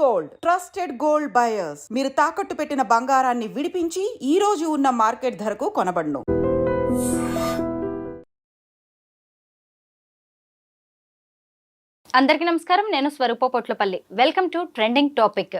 Gold trusted gold buyers. మీరు తాకట్టు పెట్టిన బంగారాన్ని విడిపించి ఈ రోజు ఉన్న మార్కెట్ ధరకు కొనబడును. అందరికీ నమస్కారం. నేను Swaroopa Potlapalli. Welcome to trending topic.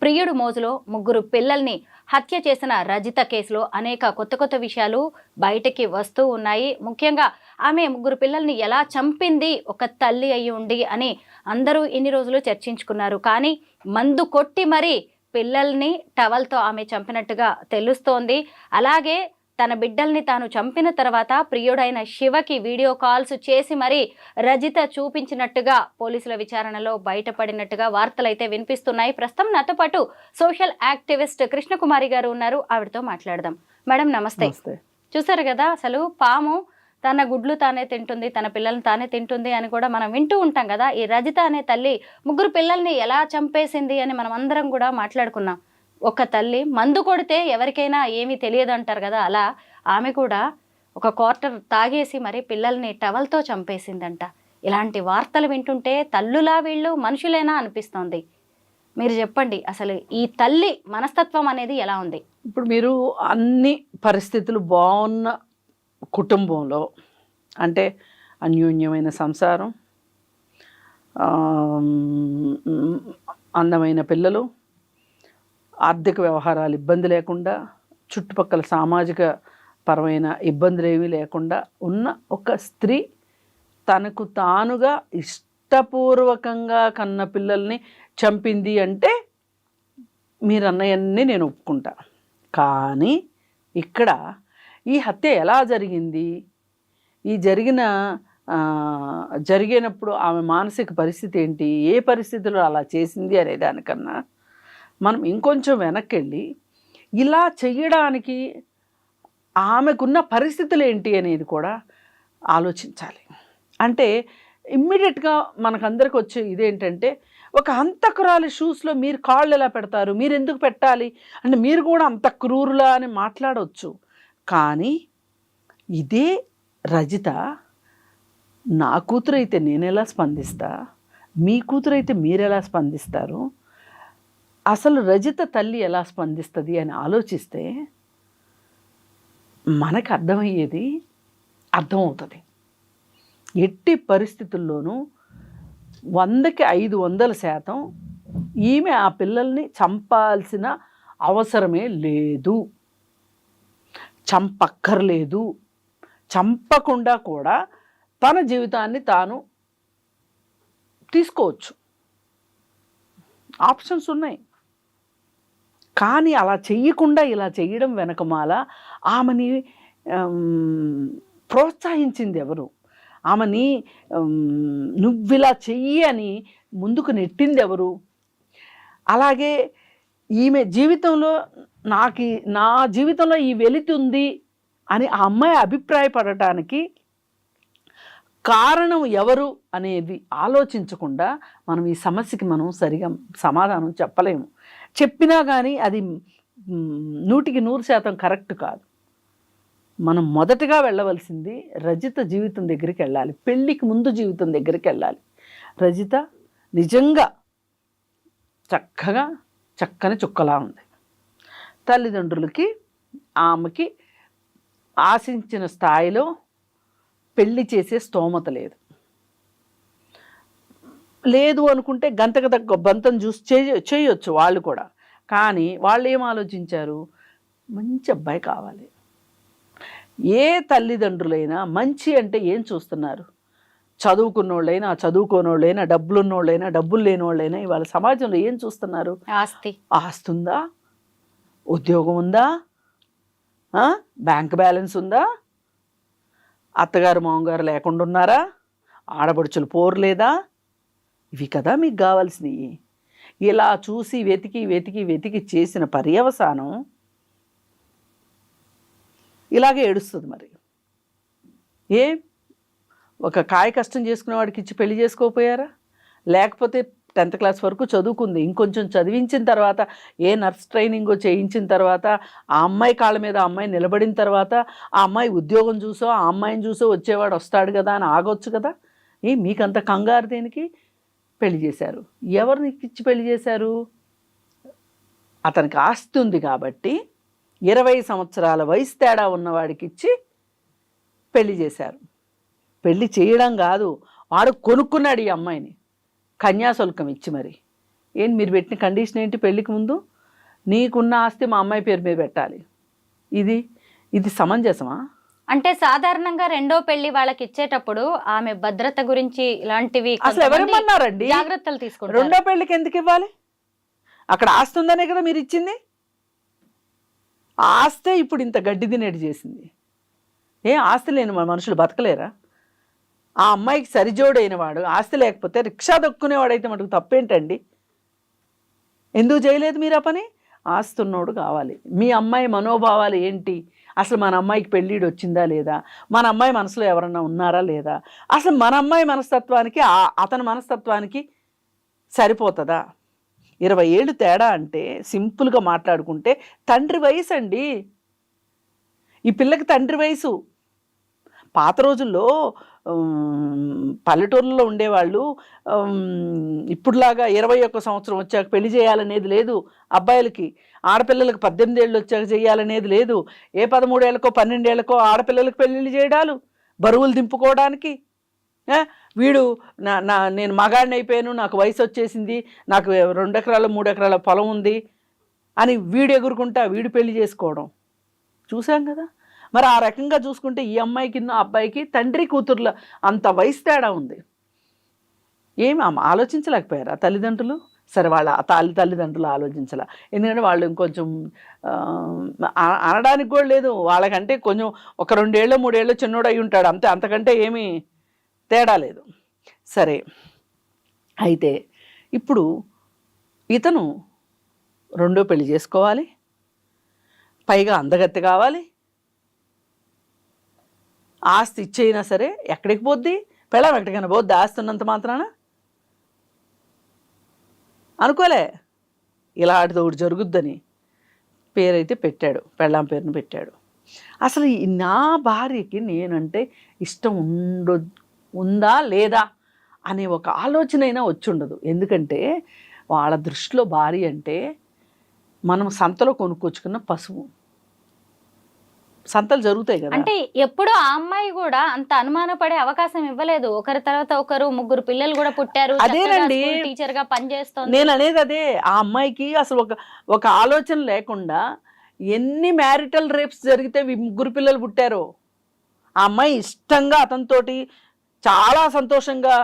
ప్రియుడు మోజులో ముగ్గురు పిల్లల్ని హత్య చేసిన రజిత కేసులో అనేక కొత్త విషయాలు బయటకి వస్తూ ఉన్నాయి. ముఖ్యంగా ఆమె ముగ్గురు పిల్లల్ని ఎలా చంపింది ఒక తల్లి అయి ఉండి అని అందరూ ఇన్ని రోజులు చర్చించుకున్నారు. కానీ మందు కొట్టి మరీ పిల్లల్ని టవల్తో ఆమె చంపినట్టుగా తెలుస్తోంది. అలాగే తన బిడ్డల్ని తాను చంపిన తర్వాత ప్రియుడైన శివకి వీడియో కాల్స్ చేసి మరీ రజిత చూపించినట్టుగా పోలీసుల విచారణలో బయటపడినట్టుగా వార్తలైతే వినిపిస్తున్నాయి. ప్రస్తుతం నాతో పాటు సోషల్ యాక్టివిస్ట్ కృష్ణకుమారి గారు ఉన్నారు. ఆవిడతో మాట్లాడదాం. మేడం నమస్తే. చూసారు కదా, అసలు పాము తన గుడ్లు తానే తింటుంది, తన పిల్లల్ని తానే తింటుంది అని కూడా మనం వింటూ ఉంటాం కదా. ఈ రజిత అనే తల్లి ముగ్గురు పిల్లల్ని ఎలా చంపేసింది అని మనం అందరం కూడా మాట్లాడుకున్నాం. ఒక తల్లి మందు కొడితే ఎవరికైనా ఏమీ తెలియదు అంటారు కదా, అలా ఆమె కూడా ఒక క్వార్టర్ తాగేసి మరి పిల్లల్ని టవల్తో చంపేసిందంట. ఇలాంటి వార్తలు వింటుంటే తల్లులా వీళ్ళు మనుషులేనా అనిపిస్తోంది. మీరు చెప్పండి, అసలు ఈ తల్లి మనస్తత్వం అనేది ఎలా ఉంది? ఇప్పుడు మీరు అన్ని పరిస్థితులు బాగున్న కుటుంబంలో, అంటే అన్యోన్యమైన సంసారం, అందమైన పిల్లలు, ఆర్థిక వ్యవహారాలు ఇబ్బంది లేకుండా, చుట్టుపక్కల సామాజిక పరమైన ఇబ్బందులు ఏమీ లేకుండా ఉన్న ఒక స్త్రీ తనకు తానుగా ఇష్టపూర్వకంగా కన్న పిల్లల్ని చంపింది అంటే మీరు అన్నయన్నీ నేను ఒప్పుకుంటా. కానీ ఇక్కడ ఈ హత్య ఎలా జరిగింది, ఈ జరిగినప్పుడు ఆమె మానసిక పరిస్థితి ఏంటి, ఏ పరిస్థితుల్లో అలా చేసింది అనే దానికన్నా మనం ఇంకొంచెం వెనక్కి వెళ్ళి ఇలా చెయ్యడానికి ఆమెకున్న పరిస్థితులు ఏంటి అనేది కూడా ఆలోచించాలి. అంటే ఇమ్మీడియట్గా మనకందరికి వచ్చే ఇదేంటంటే, ఒక హంతకురాలి షూస్లో మీరు కాళ్ళు ఎలా పెడతారు, మీరు ఎందుకు పెట్టాలి అంటే మీరు కూడా అంత క్రూరులా అని మాట్లాడవచ్చు. కానీ ఇదే రజిత నా కూతురైతే నేను ఎలా స్పందిస్తా, మీ కూతురైతే మీరు ఎలా స్పందిస్తారు, అసలు రజిత తల్లి ఎలా స్పందిస్తుంది అని ఆలోచిస్తే మనకు అర్థమయ్యేది అర్థమవుతుంది. ఎట్టి పరిస్థితుల్లోనూ 100కి 500% ఈమె ఆ పిల్లల్ని చంపాల్సిన అవసరమే లేదు, చంపక్కర్లేదు. చంపకుండా కూడా తన జీవితాన్ని తాను తీసుకోవచ్చు, ఆప్షన్స్ ఉన్నాయి. కానీ అలా చెయ్యకుండా ఇలా చేయడం వెనకమాల ఆమెని ప్రోత్సహించింది ఎవరు, ఆమెని నువ్విలా చెయ్యి అని ముందుకు నెట్టింది ఎవరు? అలాగే ఈమె జీవితంలో నా జీవితంలో ఈ వెలితుంది అని ఆ అమ్మాయి అభిప్రాయపడటానికి కారణం ఎవరు అనేది ఆలోచించకుండా మనం ఈ సమస్యకి మనం సరిగా సమాధానం చెప్పలేము. చెప్పినా కానీ అది 100కి 100% కరెక్ట్ కాదు. మనం మొదటగా వెళ్ళవలసింది రజిత జీవితం దగ్గరికి వెళ్ళాలి, పెళ్ళికి ముందు జీవితం దగ్గరికి వెళ్ళాలి. రజిత నిజంగా చక్కని చుక్కలా ఉంది. తల్లిదండ్రులకి ఆమెకి ఆశించిన స్థాయిలో పెళ్లి చేసే స్తోమత లేదు అనుకుంటే గంతకు తగ్గ బంతం చూసి చేయొచ్చు వాళ్ళు కూడా. కానీ వాళ్ళు ఏం ఆలోచించారు, మంచి అబ్బాయి కావాలి. ఏ తల్లిదండ్రులైనా మంచి అంటే ఏం చూస్తున్నారు, చదువుకున్నోళ్ళైనా చదువుకోనోళ్ళైనా డబ్బులున్నోళ్ళైనా డబ్బులు లేనోళ్ళైనా ఇవాళ సమాజంలో ఏం చూస్తున్నారు, ఆస్తి ఉందా, ఉద్యోగం ఉందా, బ్యాంక్ బ్యాలెన్స్ ఉందా, అత్తగారు మామగారు లేకుండా ఉన్నారా, ఆడపడుచులు పోరులేదా, ఇవి కదా మీకు కావాల్సినవి. ఇలా చూసి వెతికి చేసిన పర్యవసానం ఇలాగే ఏడుస్తుంది. మరి ఒక కాయ కష్టం చేసుకునే వాడికి ఇచ్చి పెళ్లి చేసుకోకపోయారా, లేకపోతే 10th క్లాస్ వరకు చదువుకుంది. ఇంకొంచెం చదివించిన తర్వాత ఏ నర్స్ ట్రైనింగో చేయించిన తర్వాత ఆ అమ్మాయి కాళ్ళ మీద ఆ అమ్మాయి నిలబడిన తర్వాత ఆ అమ్మాయి ఉద్యోగం చూసో ఆ అమ్మాయిని చూసో వచ్చేవాడు వస్తాడు కదా అని ఆగొచ్చు కదా. మీకంత కంగారు దేనికి? పెళ్లి చేశారు. ఎవరిని ఇచ్చి పెళ్లి చేశారు? అతనికి ఆస్తి ఉంది కాబట్టి 20 సంవత్సరాల వయసు తేడా ఉన్నవాడికి ఇచ్చి పెళ్లి చేశారు. పెళ్లి చేయడం కాదు, వాడు కొనుక్కున్నాడు ఈ అమ్మాయిని కన్యాశుల్కం ఇచ్చి. మరి మీరు పెట్టిన కండిషన్ ఏంటి? పెళ్లికి ముందు నీకున్న ఆస్తి మా అమ్మాయి పేరు మీద పెట్టాలి. ఇది సమంజసమా? అంటే సాధారణంగా రెండో పెళ్లి వాళ్ళకి ఇచ్చేటప్పుడు ఆమె భద్రత గురించి ఇలాంటివి అసలు ఎవరేమన్నారండి? జాగ్రత్తలు తీసుకుంటారు. రెండో పెళ్లికి ఎందుకు ఇవ్వాలి? అక్కడ ఆస్తి ఉందనే కదా మీరు ఇచ్చింది. ఆ ఆస్తే ఇప్పుడు ఇంత గడ్డి తినేటి చేసింది. ఆస్తి లేని మనుషులు బతకలేరా? ఆ అమ్మాయికి సరిజోడైన వాడు ఆస్తి లేకపోతే రిక్షా దొక్కునేవాడైతే మటుకు తప్పేంటండి? ఎందుకు చేయలేదు మీరు ఆ పని? ఆస్తి ఉన్నోడు కావాలి. మీ అమ్మాయి మనోభావాలు ఏంటి? అసలు మన అమ్మాయికి పెళ్ళిడు వచ్చిందా లేదా? మన అమ్మాయి మనసులో ఎవరన్నా ఉన్నారా లేదా? అసలు మన అమ్మాయి మనస్తత్వానికి అతని మనస్తత్వానికి సరిపోతుందా? 20 ఏళ్ళు తేడా అంటే సింపుల్గా మాట్లాడుకుంటే తండ్రి వయసు అండి. ఈ పిల్లకి తండ్రి వయసు. పాత రోజుల్లో పల్లెటూరులో ఉండేవాళ్ళు ఇప్పుడులాగా 21 సంవత్సరం వచ్చాక పెళ్లి చేయాలనేది లేదు అబ్బాయిలకి. ఆడపిల్లలకు 18 ఏళ్ళు వచ్చాక చేయాలనేది లేదు. 13 ఏళ్ళకో 12 ఏళ్ళకో ఆడపిల్లలకు పెళ్ళిళ్ళు చేయడాలు బరువులు దింపుకోవడానికి. వీడు నేను మగాడిని అయిపోయాను, నాకు వయసు వచ్చేసింది, నాకు 2 ఎకరాలు 3 ఎకరాల పొలం ఉంది అని వీడు ఎగురుకుంటా వీడు పెళ్లి చేసుకోవడం చూసాం కదా. మరి ఆ రకంగా చూసుకుంటే ఈ అమ్మాయికి అబ్బాయికి తండ్రి కూతుర్ల అంత వయసు తేడా ఉంది. ఆలోచించలేకపోయారు ఆ తల్లిదండ్రులు? సరే, వాళ్ళ తల్లిదండ్రులు ఆలోచించాల. ఎందుకంటే వాళ్ళు ఇంకొంచెం అనడానికి కూడా లేదు. వాళ్ళకంటే కొంచెం ఒక 2 ఏళ్ళు 3 ఏళ్ళు చిన్నోడు అయి ఉంటాడు అంతే, అంతకంటే ఏమీ తేడా లేదు. సరే, అయితే ఇప్పుడు ఇతను రెండో పెళ్లి చేసుకోవాలి, పైగా అందగత్తె కావాలి, ఆస్తి ఇచ్చైనా సరే ఎక్కడికి పోద్ది? పెళ్ళాం ఎక్కడికైనా పోద్ది ఆస్తి ఉన్నంత మాత్రాన? అనుకోలే ఇలాంటిది ఒకటి జరుగుద్దని. పేరైతే పెట్టాడు, పెళ్ళాం పేరును పెట్టాడు. అసలు నా భార్యకి నేనంటే ఇష్టం ఉందా లేదా అనే ఒక ఆలోచన అయినా వచ్చి ఉండదు. ఎందుకంటే వాళ్ళ దృష్టిలో భార్య అంటే మనం సంతలో కొనుక్కొచ్చుకున్న పశువు. సంతలు జరుగుతాయి కదా. అంటే ఎప్పుడు ఆ అమ్మాయి కూడా అంత అనుమానపడే అవకాశం ఇవ్వలేదు. ఒకరి తర్వాత ఒకరు 3 పిల్లలు కూడా పుట్టారు. అదేనండి టీచర్ గా పనిచేస్తోంది. నేను అనేది అదే. ఆ అమ్మాయికి అసలు ఒక ఆలోచన లేకుండా ఎన్ని మ్యారిటల్ రేప్స్ జరిగితే 3 పిల్లలు పుట్టారో. ఆ అమ్మాయి ఇష్టంగా అతనితోటి చాలా సంతోషంగా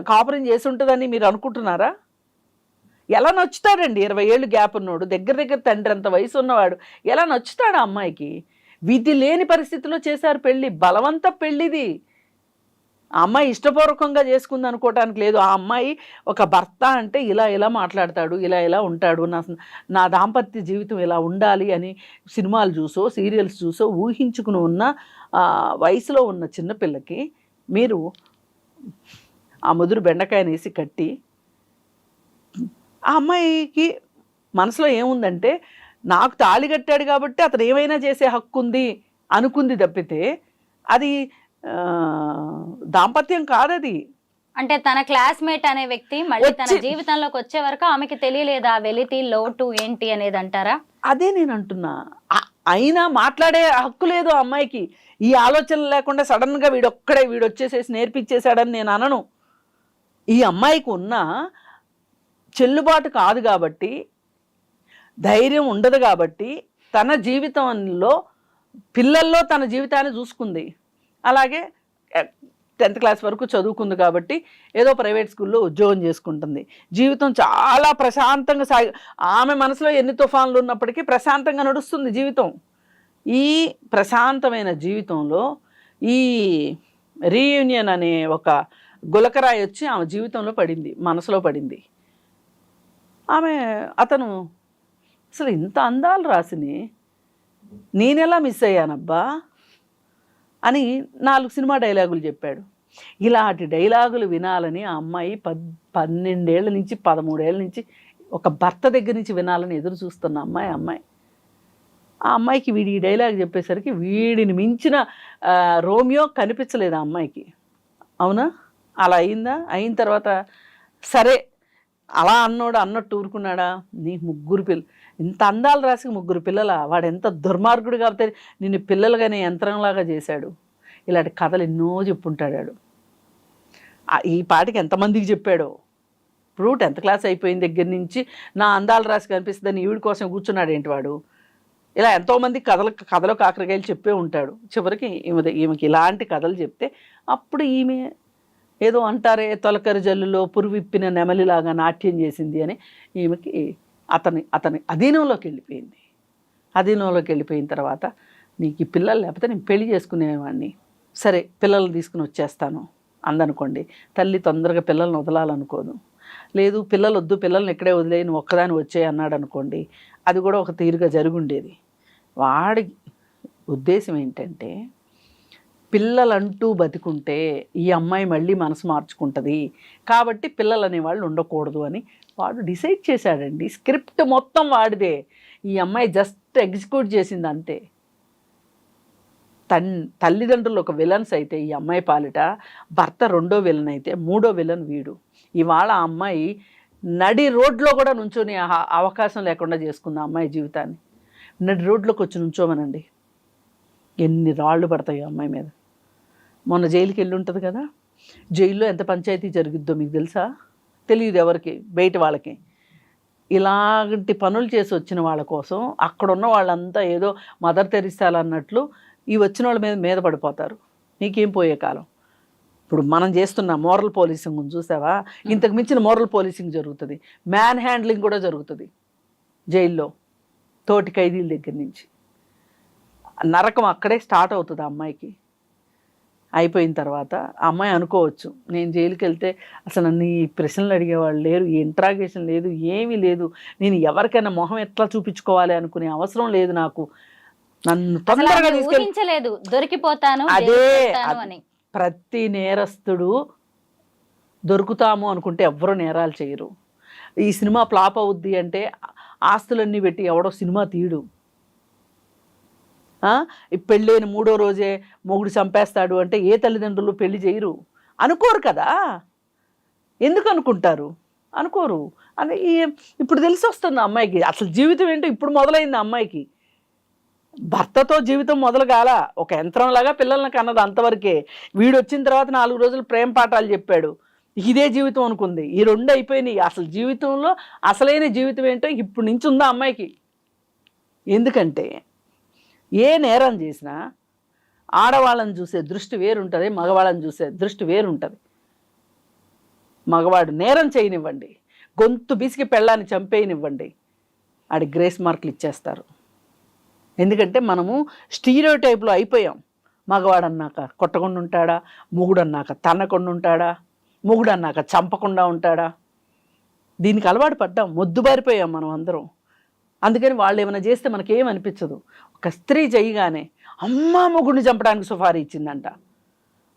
కాపురం చేసి ఉంటుందని మీరు అనుకుంటున్నారా? ఎలా నచ్చుతాడండి? 20 ఏళ్ళు గ్యాప్ ఉన్నోడు, దగ్గర తండ్రి అంత వయసు ఉన్నవాడు ఎలా నచ్చుతాడు ఆ అమ్మాయికి? విధి లేని పరిస్థితిలో చేశారు పెళ్ళి, బలవంత పెళ్ళిది. ఆ అమ్మాయి ఇష్టపూర్వకంగా చేసుకుంది అనుకోవటానికి లేదు. ఆ అమ్మాయి ఒక భర్త అంటే ఇలా మాట్లాడతాడు, ఇలా ఉంటాడు, నా దాంపత్య జీవితం ఇలా ఉండాలి అని సినిమాలు చూసో సీరియల్స్ చూసో ఊహించుకుని ఉన్న వయసులో ఉన్న చిన్నపిల్లకి మీరు ఆ ముదురు బెండకాయని వేసి కట్టి, ఆ అమ్మాయికి మనసులో ఏముందంటే నాకు తాళి కట్టాడు కాబట్టి అతను ఏమైనా చేసే హక్కు ఉంది అనుకుంది తప్పితే అది దాంపత్యం కాదది. అంటే తన క్లాస్మేట్ అనే వ్యక్తి మళ్ళీ తన జీవితంలోకి వచ్చే వరకు ఆమెకి తెలియలేదా వెలితి లోటు ఏంటి అనేది అంటారా? అదే నేను అంటున్నా. అయినా మాట్లాడే హక్కు లేదు ఆ అమ్మాయికి. ఈ ఆలోచన లేకుండా సడన్గా వీడు వచ్చేసేసి నేర్పించేశాడని నేను అనను. ఈ అమ్మాయికి ఉన్న చెల్లుబాటు కాదు కాబట్టి, ధైర్యం ఉండదు కాబట్టి తన జీవితంలో పిల్లల్లో తన జీవితాన్ని చూసుకుంది. అలాగే 10th క్లాస్ వరకు చదువుకుంది కాబట్టి ఏదో ప్రైవేట్ స్కూల్లో ఉద్యోగం చేసుకుంటుంది. జీవితం చాలా ప్రశాంతంగా ఆమె మనసులో ఎన్ని తుఫాన్లు ఉన్నప్పటికీ ప్రశాంతంగా నడుస్తుంది జీవితం. ఈ ప్రశాంతమైన జీవితంలో ఈ రీయూనియన్ అనే ఒక గులకరాయి వచ్చి ఆమె జీవితంలో పడింది, మనసులో పడింది. అతను అసలు ఇంత అందాలు రాసిని నేనెలా మిస్ అయ్యానబ్బా అని 4 సినిమా డైలాగులు చెప్పాడు. ఇలాంటి డైలాగులు వినాలని ఆ అమ్మాయి 12 ఏళ్ళ నుంచి 13 ఏళ్ళ నుంచి ఒక భర్త దగ్గర నుంచి వినాలని ఎదురు చూస్తున్న అమ్మాయి ఆ అమ్మాయికి వీడి ఈ డైలాగ్ చెప్పేసరికి వీడిని మించిన రోమియో కనిపించలేదు ఆ అమ్మాయికి. అవునా? అలా అయిందా? అయిన తర్వాత సరే అలా అన్నోడు అన్నట్టు ఊరుకున్నాడా? నీకు 3 పిల్లలు, ఇంత అందాలు రాసి 3 పిల్లల, వాడు ఎంత దుర్మార్గుడు కాబట్టి నిన్ను పిల్లలుగానే యంత్రంలాగా చేశాడు. ఇలాంటి కథలు ఎన్నో చెప్పుంటాడు. ఈ పాటికి ఎంతమందికి చెప్పాడో. ఇప్పుడు 10th క్లాస్ అయిపోయిన దగ్గర నుంచి నా అందాలు రాసి కనిపిస్తుందని ఈవిడి కోసం కూర్చున్నాడు ఏంటి వాడు? ఇలా ఎంతోమంది కథలో కాకరకాయలు చెప్పే ఉంటాడు. చివరికి ఈమెకి ఇలాంటి కథలు చెప్తే అప్పుడు ఈమె ఏదో అంటారే తొలకరి జల్లులో పురువిప్పిన నెమలిలాగా నాట్యం చేసింది అని ఈమెకి అతని అధీనంలోకి వెళ్ళిపోయింది. అధీనంలోకి వెళ్ళిపోయిన తర్వాత నీకు ఈ పిల్లలు లేకపోతే నేను పెళ్లి చేసుకునేవాడిని, సరే పిల్లల్ని తీసుకుని వచ్చేస్తాను అందనుకోండి. తల్లి తొందరగా పిల్లల్ని వదలాలనుకోదు. లేదు పిల్లలు వద్దు, పిల్లల్ని ఇక్కడే వదిలేయి, నువ్వు ఒక్కదాని వచ్చే అన్నాడు అనుకోండి, అది కూడా ఒక తీరుగా జరుగుండేది. వాడి ఉద్దేశం ఏంటంటే పిల్లలంటూ బతికుంటే ఈ అమ్మాయి మళ్ళీ మనసు మార్చుకుంటుంది కాబట్టి పిల్లలు అనేవాళ్ళు ఉండకూడదు అని వాడు డిసైడ్ చేశాడండి. స్క్రిప్ట్ మొత్తం వాడిదే, ఈ అమ్మాయి జస్ట్ ఎగ్జిక్యూట్ చేసింది అంతే. తల్లిదండ్రులు ఒక విలన్స్ అయితే ఈ అమ్మాయి పాలిట భర్త 2వ విలన్ అయితే 3వ విలన్ వీడు. ఇవాళ ఆ అమ్మాయి నడి రోడ్లో కూడా నుంచొని అవకాశం లేకుండా చేసుకుంది ఆ అమ్మాయి జీవితాన్ని. నడి రోడ్లోకి వచ్చి నుంచోమనండి, ఎన్ని రాళ్ళు పడతాయి ఆ అమ్మాయి మీద. మొన్న జైలుకి వెళ్ళి ఉంటుంది కదా, జైల్లో ఎంత పంచాయతీ జరుగుద్దో మీకు తెలుసా? తెలియదు ఎవరికి, బయట వాళ్ళకి. ఇలాంటి పనులు చేసి వచ్చిన వాళ్ళ కోసం అక్కడున్న వాళ్ళంతా ఏదో మదర్ తెరిసాలు అన్నట్లు ఈ వచ్చిన వాళ్ళ మీద పడిపోతారు. నీకేం పోయే కాలం. ఇప్పుడు మనం చేస్తున్న మోరల్ పోలీసింగ్ చూసావా? ఇంతకు మించిన మోరల్ పోలీసింగ్ జరుగుతుంది. మ్యాన్ హ్యాండ్లింగ్ కూడా జరుగుతుంది జైల్లో, తోటి ఖైదీల దగ్గర నుంచి. నరకం అక్కడే స్టార్ట్ అవుతుంది ఆ అమ్మాయికి. అయిపోయిన తర్వాత ఆ అమ్మాయి అనుకోవచ్చు, నేను జైలుకి వెళ్తే అసలు నన్ను ఈ ప్రశ్నలు అడిగేవాళ్ళు లేరు, ఈ ఇంట్రాగేషన్ లేదు, ఏమీ లేదు, నేను ఎవరికైనా మొహం ఎట్లా చూపించుకోవాలి అనుకునే అవసరం లేదు నాకు, నన్ను తొందరగా ఊహించలేదు దొరికిపోతాను. అదే ప్రతి నేరస్తుడు దొరుకుతాము అనుకుంటే ఎవ్వరూ నేరాలు చేయరు. ఈ సినిమా ఫ్లాప్ అవుద్ది అంటే ఆస్తులన్నీ పెట్టి ఎవడో సినిమా తీయడు. ఈ పెళ్ళైన 3వ రోజే మొగుడు చంపేస్తాడు అంటే ఏ తల్లిదండ్రులు పెళ్లి చేయరు, అనుకోరు కదా. ఎందుకు అనుకుంటారు? అనుకోరు. అని ఇప్పుడు తెలిసి వస్తుంది అమ్మాయికి అసలు జీవితం ఏంటో ఇప్పుడు మొదలైంది అమ్మాయికి. భర్తతో జీవితం మొదలు కాల, ఒక యంత్రంలాగా పిల్లల్ని కన్నది అంతవరకే. వీడు వచ్చిన తర్వాత 4 రోజులు ప్రేమ పాఠాలు చెప్పాడు, ఇదే జీవితం అనుకుంది. ఈ 2 అయిపోయినాయి. అసలు జీవితంలో అసలైన జీవితం ఏంటో ఇప్పుడు నుంచి ఉందా అమ్మాయికి. ఎందుకంటే ఏ నేరం చేసినా ఆడవాళ్ళని చూసే దృష్టి వేరుంటుంది, మగవాళ్ళని చూసే దృష్టి వేరుంటుంది. మగవాడు నేరం చేయనివ్వండి, గొంతు బిసికి పెళ్ళాన్ని చంపేయనివ్వండి, ఆడి గ్రేస్ మార్కులు ఇచ్చేస్తారు. ఎందుకంటే మనము స్టీరియోటైప్లో అయిపోయాం. మగవాడు అన్నాక కొట్టకుండా ఉంటాడా, మొగుడు అన్నాక తన్నకుండా ఉంటాడా, మొగుడు అన్నాక చంపకుండా ఉంటాడా, దీనికి అలవాటు పడ్డాం, మొద్దుబారిపోయాం మనం అందరం. అందుకని వాళ్ళు ఏమైనా చేస్తే మనకేమనిపించదు. ఒక స్త్రీ చేయగానే అమ్మ మొగుడిని చంపడానికి సుఫారీ ఇచ్చిందంట,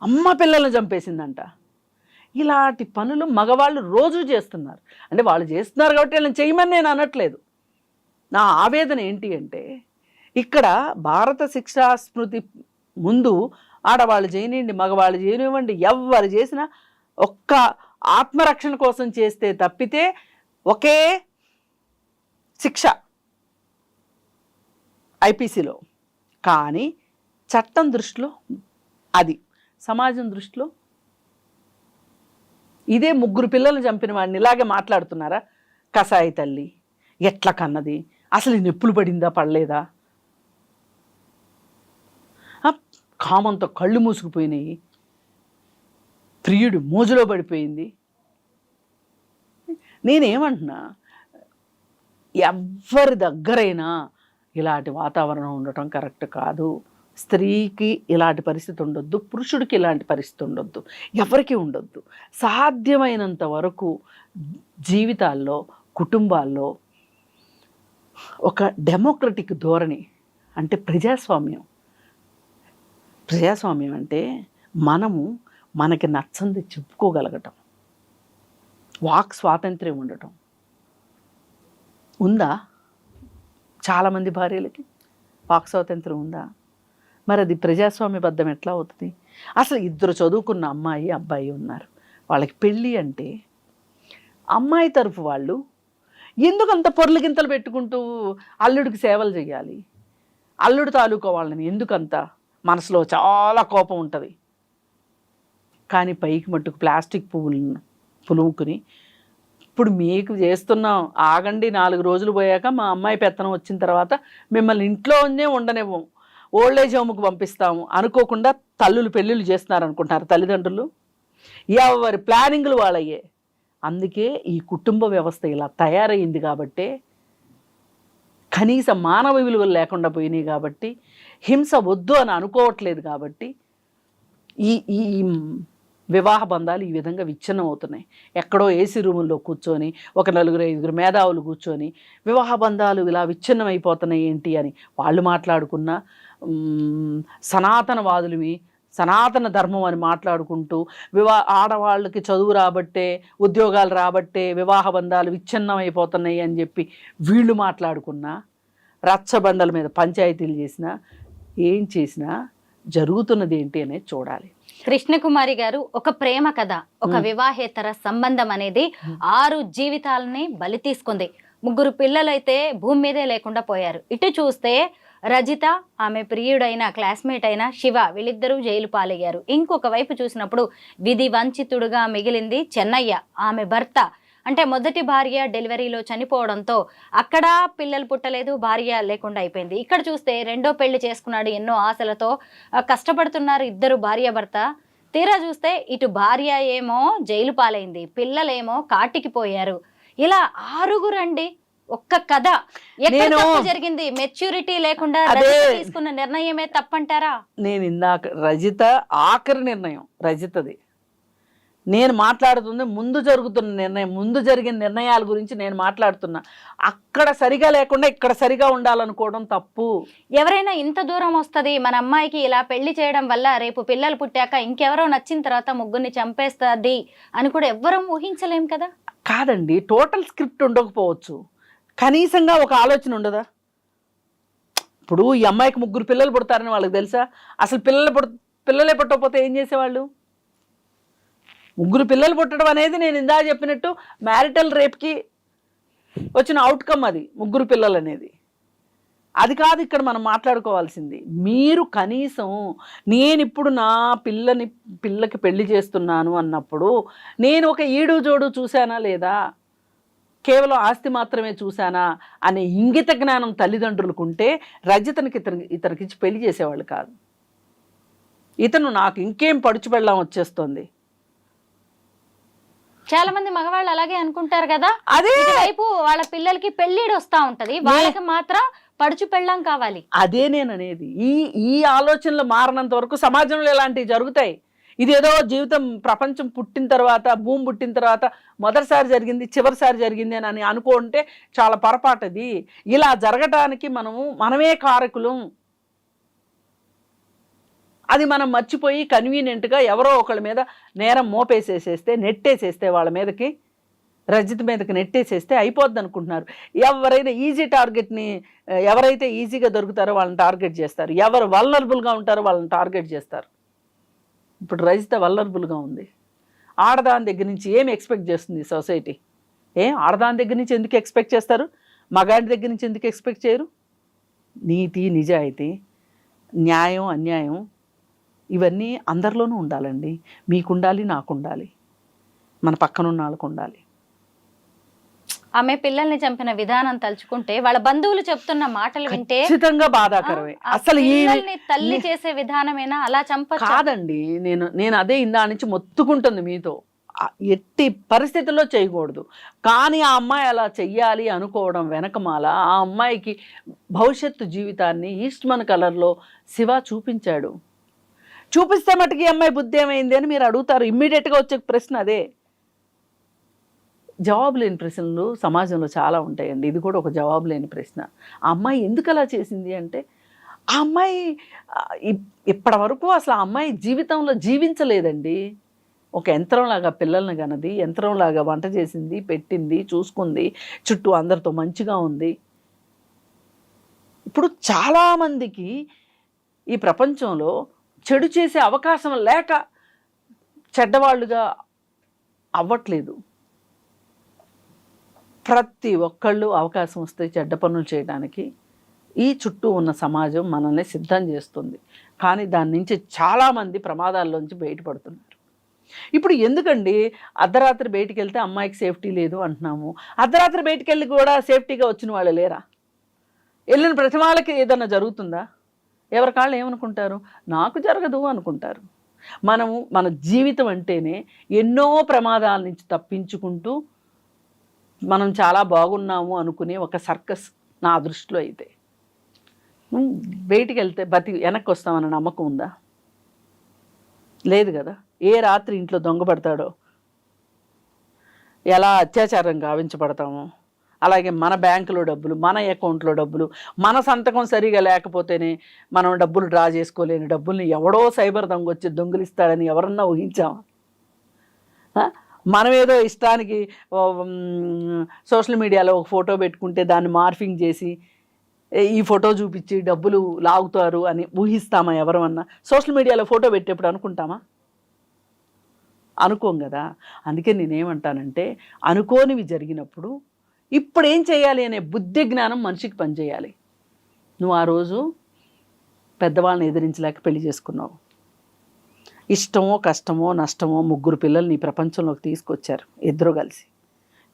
అమ్మ పిల్లల్ని చంపేసిందంట. ఇలాంటి పనులు మగవాళ్ళు రోజు చేస్తున్నారు. అంటే వాళ్ళు చేస్తున్నారు కాబట్టి వాళ్ళని చేయమని నేను అనట్లేదు. నా ఆవేదన ఏంటి అంటే ఇక్కడ భారత శిక్షా స్మృతి ముందు ఆడవాళ్ళు చేయనివ్వండి, మగవాళ్ళు చేయనివ్వండి, ఎవరు చేసినా ఒక్క ఆత్మరక్షణ కోసం చేస్తే తప్పితే ఒకే శిక్ష ఐపీసీలో. కానీ చట్టం దృష్టిలో అది, సమాజం దృష్టిలో ఇదే 3 పిల్లలు చంపిన వాడిని ఇలాగే మాట్లాడుతున్నారా? కసాయి తల్లి ఎట్లా కన్నది, అసలు నొప్పులు పడిందా పడలేదా, కామంతో కళ్ళు మూసుకుపోయినాయి, ప్రియుడు మోజులో పడిపోయింది. నేనేమంటున్నా, ఎవరి దగ్గరైనా ఇలాంటి వాతావరణం ఉండటం కరెక్ట్ కాదు. స్త్రీకి ఇలాంటి పరిస్థితి ఉండొద్దు, పురుషుడికి ఇలాంటి పరిస్థితి ఉండొద్దు, ఎవరికి ఉండొద్దు. సాధ్యమైనంత వరకు జీవితాల్లో, కుటుంబాల్లో ఒక డెమోక్రటిక్ ధోరణి, అంటే ప్రజాస్వామ్యం అంటే మనము మనకి నచ్చంది చెప్పుకోగలగటం, వాక్ స్వాతంత్ర్యం ఉండటం ఉందా? చాలామంది భార్యలకి వాక్ స్వాతంత్రం ఉందా? మరి అది ప్రజాస్వామ్యబద్ధం ఎట్లా అవుతుంది? అసలు ఇద్దరు చదువుకున్న అమ్మాయి అబ్బాయి ఉన్నారు, వాళ్ళకి పెళ్ళి అంటే అమ్మాయి తరఫు వాళ్ళు ఎందుకంత పొర్లు గింతలు పెట్టుకుంటూ అల్లుడికి సేవలు చేయాలి? అల్లుడు తాలూకా వాళ్ళని ఎందుకంత మనసులో చాలా కోపం ఉంటుంది. కానీ పైకి మట్టుకు ప్లాస్టిక్ పువ్వులను పులుముకుని ఇప్పుడు మీకు చేస్తున్నాం, ఆగండి 4 రోజులు పోయాక మా అమ్మాయి పెత్తనం వచ్చిన తర్వాత మిమ్మల్ని ఇంట్లోనే ఉండనివ్వం, ఓల్డేజ్ హోమ్కి పంపిస్తాము అనుకోకుండా తల్లులు పెళ్ళిళ్ళు చేస్తున్నారు అనుకుంటున్నారు తల్లిదండ్రులు. ఎవరి ప్లానింగ్లు వాళ్ళయ్యే. అందుకే ఈ కుటుంబ వ్యవస్థ ఇలా తయారైంది కాబట్టే, కనీస మానవ విలువలు లేకుండా పోయినాయి కాబట్టి, హింస వద్దు అని అనుకోవట్లేదు కాబట్టి ఈ ఈ వివాహ బంధాలు ఈ విధంగా విచ్ఛిన్నం అవుతున్నాయి. ఎక్కడో ఏసీ రూముల్లో కూర్చొని ఒక 4-5 మేధావులు కూర్చొని వివాహ బంధాలు ఇలా విచ్ఛిన్నం అయిపోతున్నాయి ఏంటి అని వాళ్ళు మాట్లాడుకున్న, సనాతనవాదులవి సనాతన ధర్మం అని మాట్లాడుకుంటూ ఆడవాళ్ళకి చదువు రాబట్టే, ఉద్యోగాలు రాబట్టే వివాహ బంధాలు విచ్ఛిన్నం అయిపోతున్నాయి అని చెప్పి వీళ్ళు మాట్లాడుకున్నా, రచ్చబండల మీద పంచాయతీలు చేసినా, ఏం చేసినా జరుగుతున్నది ఏంటి అనేది చూడాలి. కృష్ణకుమారి గారు, ఒక ప్రేమ కథ, ఒక వివాహేతర సంబంధం అనేది 6 జీవితాలని బలి తీసుకుంది. 3 పిల్లలైతే భూమి మీదే లేకుండా పోయారు. ఇటు చూస్తే రజిత, ఆమె ప్రియుడైన క్లాస్మేట్ అయిన శివ, వీళ్ళిద్దరూ జైలు పాలయ్యారు. ఇంకొక వైపు చూసినప్పుడు విధి వంచితుడుగా మిగిలింది చెన్నయ్య. ఆమె భర్త అంటే మొదటి భార్య డెలివరీలో చనిపోవడంతో అక్కడ పిల్లలు పుట్టలేదు, భార్య లేకుండా అయిపోయింది. ఇక్కడ చూస్తే రెండో పెళ్లి చేసుకున్నాడు, ఎన్నో ఆశలతో కష్టపడుతున్నారు ఇద్దరు భార్య భర్త. తీరా చూస్తే ఇటు భార్య ఏమో జైలు పాలైంది, పిల్లలేమో కాటికి పోయారు. ఇలా 6 అండి. ఒక్క కథ. ఎక్కడ తప్పు జరిగింది? మెచ్యూరిటీ లేకుండా తీసుకున్న నిర్ణయమే తప్పంటారా? నేను ఇందాక రజిత ఆఖరి నిర్ణయం రజితది. నేను మాట్లాడుతుంది ముందు జరుగుతున్న నిర్ణయం, ముందు జరిగిన నిర్ణయాల గురించి నేను మాట్లాడుతున్నా. అక్కడ సరిగా లేకుండా ఇక్కడ సరిగా ఉండాలనుకోవడం తప్పు. ఎవరైనా ఇంత దూరం వస్తుంది, మన అమ్మాయికి ఇలా పెళ్లి చేయడం వల్ల రేపు పిల్లలు పుట్టాక ఇంకెవరో నచ్చిన తర్వాత 3 చంపేస్తుంది అని కూడా ఎవ్వరూ ఊహించలేం కదా. కాదండి, టోటల్ స్క్రిప్ట్ ఉండకపోవచ్చు, కనీసంగా ఒక ఆలోచన ఉండదా? ఇప్పుడు ఈ అమ్మాయికి 3 పిల్లలు పుడతారని వాళ్ళకి తెలుసా? అసలు పిల్లలే పుట్టకపోతే ఏం చేసేవాళ్ళు? 3 పిల్లలు పుట్టడం అనేది నేను ఇందా చెప్పినట్టు మ్యారిటల్ రేప్కి వచ్చిన అవుట్కమ్. అది 3 పిల్లలు అనేది అది కాదు ఇక్కడ మనం మాట్లాడుకోవాల్సింది. మీరు కనీసం నేను ఇప్పుడు నా పిల్లకి పెళ్లి చేస్తున్నాను అన్నప్పుడు నేను ఒక ఈడు జోడు చూశానా లేదా, కేవలం ఆస్తి మాత్రమే చూశానా అనే ఇంగిత జ్ఞానం తల్లిదండ్రులకు ఉంటే రజితనికి ఇతనికి పెళ్లి చేసేవాళ్ళు కాదు. ఇతను నాకు ఇంకేం పడుచు పెళ్ళాం వచ్చేస్తుంది. చాలా మంది మగవాళ్ళు అలాగే అనుకుంటారు కదా. అదే వైపు వాళ్ళ పిల్లలకి పెళ్లిడు వస్తా ఉంటది, వాళ్ళకి మాత్రం పడుచు పెళ్ళాం కావాలి. అదే నేను అనేది. ఈ ఆలోచనలు మారినంత వరకు సమాజంలో ఇలాంటివి జరుగుతాయి. ఇదేదో జీవితం, ప్రపంచం పుట్టిన తర్వాత, భూమి పుట్టిన తర్వాత మొదటిసారి జరిగింది, చివరిసారి జరిగింది అని అనుకుంటే చాలా పొరపాటు. అది ఇలా జరగటానికి మనమే కారకులం. అది మనం మర్చిపోయి కన్వీనియంట్గా ఎవరో ఒకళ్ళ మీద నేరం మోపేసేసేస్తే, నెట్టేసేస్తే, వాళ్ళ మీదకి రజిత మీదకి నెట్టేసేస్తే అయిపోద్ది అనుకుంటున్నారు. ఎవరైనా ఈజీ టార్గెట్ని, ఎవరైతే ఈజీగా దొరుకుతారో వాళ్ళని టార్గెట్ చేస్తారు, ఎవరు వల్నరబుల్గా ఉంటారో వాళ్ళని టార్గెట్ చేస్తారు. ఇప్పుడు రజిత వల్నరబుల్గా ఉంది. ఆడదాని దగ్గర నుంచి ఏమి ఎక్స్పెక్ట్ చేస్తుంది సొసైటీ? ఆడదాని దగ్గర నుంచి ఎందుకు ఎక్స్పెక్ట్ చేస్తారు? మగాడి దగ్గర నుంచి ఎందుకు ఎక్స్పెక్ట్ చేయరు? నీతి, నిజాయితీ, న్యాయం, అన్యాయం ఇవన్నీ అందరిలోనూ ఉండాలండి. మీకుండాలి, నాకుండాలి, మన పక్కనున్న వాళ్ళకు ఉండాలి. ఆమె పిల్లల్ని చంపిన విధానం తలుచుకుంటే, వాళ్ళ బంధువులు చెప్తున్న మాటలు వింటే ఖచ్చితంగా బాధాకరమే. అసలు ఈ తల్లి చేసే విధానమేనా అలా చంపచ్చు? కాదండి, నేను అదే ఇందా నుంచి మొత్తుకుంటుంది మీతో. ఎట్టి పరిస్థితుల్లో చేయకూడదు. కానీ ఆ అమ్మాయి అలా చెయ్యాలి అనుకోవడం వెనకమాల ఆ అమ్మాయికి భవిష్యత్తు జీవితాన్ని ఈస్ట్మన్ కలర్లో శివ చూపించాడు. చూపిస్తే మటుకి అమ్మాయి బుద్ధి ఏమైంది అని మీరు అడుగుతారు. ఇమ్మీడియట్గా వచ్చే ప్రశ్న అదే. జవాబు లేని ప్రశ్నలు సమాజంలో చాలా ఉంటాయండి. ఇది కూడా ఒక జవాబు లేని ప్రశ్న. ఆ అమ్మాయి ఎందుకు అలా చేసింది అంటే, ఆ అమ్మాయి ఇప్పటి వరకు అసలు ఆ అమ్మాయి జీవితంలో జీవించలేదండి. ఒక యంత్రంలాగా పిల్లల్ని కన్నది, యంత్రంలాగా వంట చేసింది, పెట్టింది, చూసుకుంది, చుట్టూ అందరితో మంచిగా ఉంది. ఇప్పుడు చాలామందికి ఈ ప్రపంచంలో చెడు చేసే అవకాశం లేక చెడ్డవాళ్ళుగా అవ్వట్లేదు. ప్రతి ఒక్కళ్ళు అవకాశం వస్తే చెడ్డ పనులు చేయడానికి ఈ చుట్టూ ఉన్న సమాజం మనల్ని సిద్ధం చేస్తుంది. కానీ దాని నుంచి చాలామంది ప్రమాదాల్లోంచి బయటపడుతున్నారు. ఇప్పుడు ఎందుకండి అర్ధరాత్రి బయటికి వెళ్తే అమ్మాయికి సేఫ్టీ లేదు అంటున్నాము? అర్ధరాత్రి బయటికి వెళ్ళి కూడా సేఫ్టీగా వచ్చిన వాళ్ళు లేరా? వెళ్ళిన ప్రతి వాళ్ళకి ఏదన్నా జరుగుతుందా? ఎవరి కాళ్ళు ఏమనుకుంటారు? నాకు జరగదు అనుకుంటారు. మన జీవితం అంటేనే ఎన్నో ప్రమాదాల నుంచి తప్పించుకుంటూ మనం చాలా బాగున్నాము అనుకునే ఒక సర్కస్ నా దృష్టిలో. అయితే బయటికి వెళ్తే వెనక్కి వస్తామన్న నమ్మకం ఉందా? లేదు కదా. ఏ రాత్రి ఇంట్లో దొంగపడతాడో, ఎలా అత్యాచారం గావించబడతామో, అలాగే మన బ్యాంకులో డబ్బులు, మన అకౌంట్లో డబ్బులు, మన సంతకం సరిగా లేకపోతేనే మనం డబ్బులు డ్రా చేసుకోలేని డబ్బుల్ని ఎవడో సైబర్ దొంగ వచ్చి దొంగిలిస్తాడని ఎవరన్నా ఊహించామా? మనం ఏదో ఇష్టానికి సోషల్ మీడియాలో ఒక ఫోటో పెట్టుకుంటే దాన్ని మార్ఫింగ్ చేసి ఈ ఫోటో చూపించి డబ్బులు లాగుతారు అని ఊహిస్తామా ఎవరమన్నా? సోషల్ మీడియాలో ఫోటో పెట్టేప్పుడు అనుకుంటామా? అనుకోం కదా. అందుకే నేనేమంటానంటే అనుకోనివి జరిగినప్పుడు ఇప్పుడు ఏం చేయాలి అనే బుద్ధి జ్ఞానం మనిషికి పనిచేయాలి. నువ్వు ఆ రోజు పెద్దవాళ్ళని ఎదిరించలేక పెళ్లి చేసుకున్నావు. ఇష్టమో కష్టమో నష్టమో 3 పిల్లల్ని ఈ ప్రపంచంలోకి తీసుకొచ్చారు ఇద్దరు కలిసి.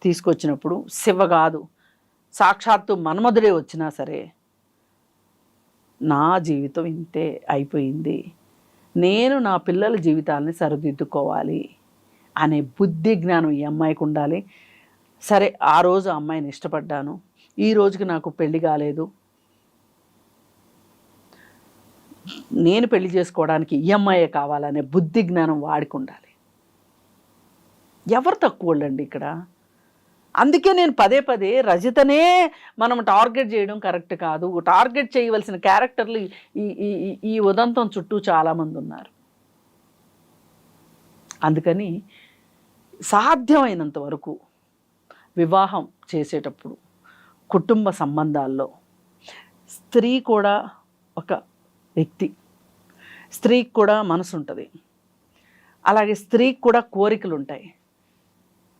తీసుకొచ్చినప్పుడు శివ కాదు, సాక్షాత్తు మన్మధుడే వచ్చినా సరే నా జీవితం ఇంతే అయిపోయింది, నేను నా పిల్లల జీవితాలని సరిదిద్దుకోవాలి అనే బుద్ధి జ్ఞానం ఈ అమ్మాయికి ఉండాలి. సరే, ఆ రోజు అమ్మాయిని ఇష్టపడ్డాను, ఈ రోజుకి నాకు పెళ్లి కాలేదు, నేను పెళ్లి చేసుకోవడానికి ఈ అమ్మాయే కావాలనే బుద్ధి జ్ఞానం వాడికి ఉండాలి. ఎవరు తక్కువ వాళ్ళండి ఇక్కడ? అందుకే నేను పదే పదే రజితనే మనం టార్గెట్ చేయడం కరెక్ట్ కాదు. టార్గెట్ చేయవలసిన క్యారెక్టర్లు ఈ ఉదంతం చుట్టూ చాలామంది ఉన్నారు. అందుకని సాధ్యమైనంత వరకు వివాహం చేసేటప్పుడు కుటుంబ సంబంధాల్లో స్త్రీ కూడా ఒక వ్యక్తి, స్త్రీకి కూడా మనసు ఉంటుంది, అలాగే స్త్రీకి కూడా కోరికలు ఉంటాయి.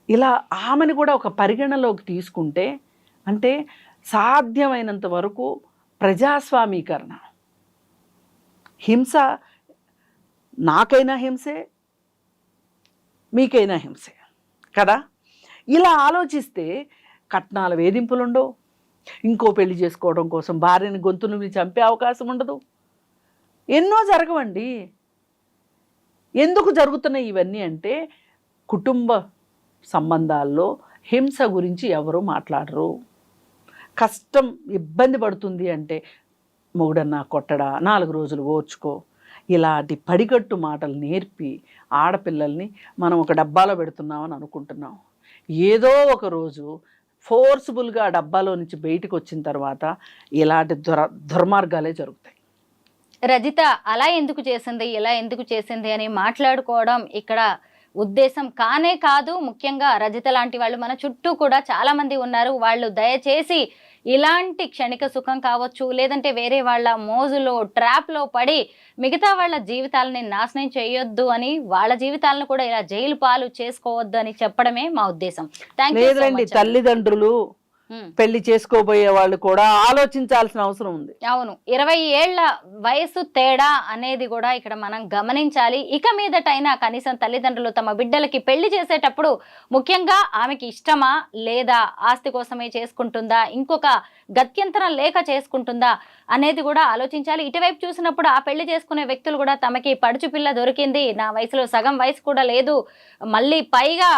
ఇలా ఆమెను కూడా ఒక పరిగణలోకి తీసుకుంటే అంటే సాధ్యమైనంత వరకు ప్రజాస్వామీకరణ. హింస నాకైనా హింసే, మీకైనా హింసే కదా. ఇలా ఆలోచిస్తే కట్నాల వేధింపులు ఉండవు, ఇంకో పెళ్లి చేసుకోవడం కోసం భార్యని గొంతును చంపే అవకాశం ఉండదు, ఎన్నో జరగవండి. ఎందుకు జరుగుతున్నాయి ఇవన్నీ అంటే కుటుంబ సంబంధాల్లో హింస గురించి ఎవరు మాట్లాడరు. కష్టం ఇబ్బంది పడుతుంది అంటే మొగుడన్నా కొట్టడా, 4 రోజులు ఓర్చుకో, ఇలాంటి పడిగట్టు మాటలు నేర్పి ఆడపిల్లల్ని మనం ఒక డబ్బాలో పెడుతున్నామని అనుకుంటున్నాం. ఏదో ఒక రోజు ఫోర్స్ఫుల్గా డబ్బాలో నుంచి బయటకు వచ్చిన తర్వాత ఇలాంటి దుర్మార్గాలే జరుగుతాయి. రజిత అలా ఎందుకు చేసింది, ఇలా ఎందుకు చేసింది అని మాట్లాడుకోవడం ఇక్కడ ఉద్దేశం కానే కాదు. ముఖ్యంగా రజిత లాంటి వాళ్ళు మన చుట్టూ కూడా చాలా మంది ఉన్నారు. వాళ్ళు దయచేసి ఇలాంటి క్షణిక సుఖం కావచ్చు, లేదంటే వేరే వాళ్ళ మోజులో ట్రాప్లో పడి మిగతా వాళ్ళ జీవితాలని నాశనం చేయొద్దు అని, వాళ్ళ జీవితాలను కూడా ఇలా జైలు పాలు చేసుకోవద్దు అని చెప్పడమే మా ఉద్దేశం. లేదండి, తల్లిదండ్రులు పెళ్లి చేసుకోబోయే వాళ్ళు కూడా ఆలోచించాల్సిన అవసరం ఉంది. అవును, 20 ఏళ్ల వయసు తేడా అనేది కూడా ఇక్కడ మనం గమనించాలి. ఇక మీదటైనా కనీసం తల్లిదండ్రులు తమ బిడ్డలకి పెళ్లి చేసేటప్పుడు ముఖ్యంగా ఆమెకి ఇష్టమా లేదా, ఆస్తి కోసమే చేసుకుంటుందా, ఇంకొక గత్యంతరం లేక చేసుకుంటుందా అనేది కూడా ఆలోచించాలి. ఇటువైపు చూసినప్పుడు ఆ పెళ్లి చేసుకునే వ్యక్తులు కూడా తమకి పడుచు పిల్ల దొరికింది, నా వయసులో సగం వయసు కూడా లేదు, మళ్ళీ పైగా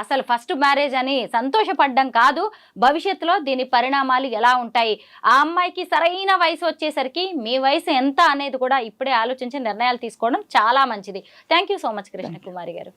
అసలు ఫస్ట్ మ్యారేజ్ అని సంతోషపడ్డం కాదు, భవిష్యత్తులో దీని పరిణామాలు ఎలా ఉంటాయి, ఆ అమ్మాయికి సరైన వయసు వచ్చేసరికి మీ వయసు ఎంత అనేది కూడా ఇప్పుడే ఆలోచించి నిర్ణయాలు తీసుకోవడం చాలా మంచిది. Thank you so much Krishna Kumari గారు.